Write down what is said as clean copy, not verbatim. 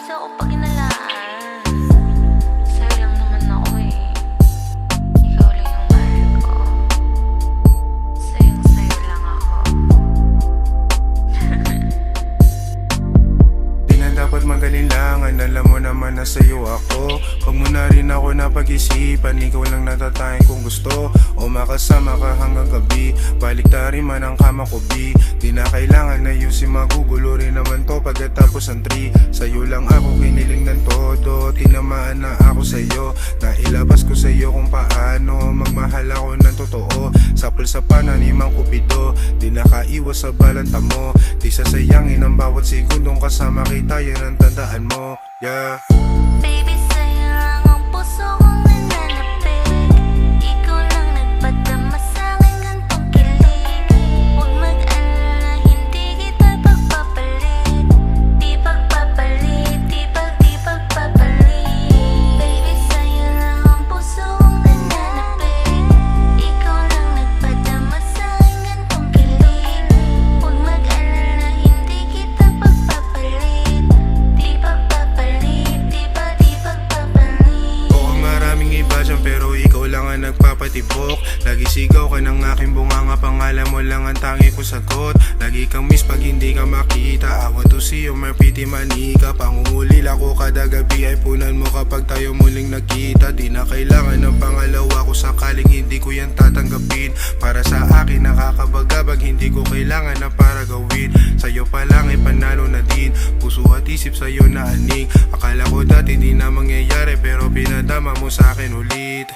kasi ako pag inalaan. Sa'yo lang naman ako eh. Ikaw lang yung mahal ko. Sa'yo lang ako. Di na dapat magalinlangan, alam mo naman na sa'yo ako. Huwag mo na rin ako napag-isipan, ikaw lang natatangin kung gusto. O makasama ka hanggang gabi, baliktarin man ang kama ko B. Di na kailangan na ayusin, magugulo rin naman to pagkatapos ng 3. Sa'yo lang ako kiniling ng todo, tinamaan na ako sa'yo. Nailabas ko sa'yo kung paano magmahal ako ng totoo. Sapul sa pananimang kupido, di nakaiwas sa balanta mo. Di sasayangin ang bawat segundong kasama kita, yan ang tandaan mo. Yeah. Baby, sa'yo lang ang puso kong nananapit. Ikaw lang nagpadama sa'kin gantong kilig. Huwag mag-alala, hindi kita pagpapalit. Di pagpapalit, di pagpapalit. Baby, sa'yo lang ang puso kong nananapit. Ikaw lang nagpadama sa'kin gantong kilig. Huwag mag-alala, hindi kita pagpapalit. Di pagpapalit, di pagpapalit. Oo, maraming iba dyan pero ikaw lang ang nagpapatibok. Lagi sigaw ka ng aking bunganga, pangalan mo lang ang tangi ko sagot. Lagi kang miss pag hindi ka makita. I want to see you, my pretty manika. Pangungulil ako kada gabi ay punan mo kapag tayo muling nagkita. Di na kailangan ng pangalawa ko sakaling hindi ko yan tatanggapin. Para sa akin nakakabagabag, hindi ko kailangan na para gawin. Sa'yo pa lang ay panalo na din, puso at isip sa'yo na aning. Akala ko dati di na mangyayari pero pinadama mo sa'kin ulit.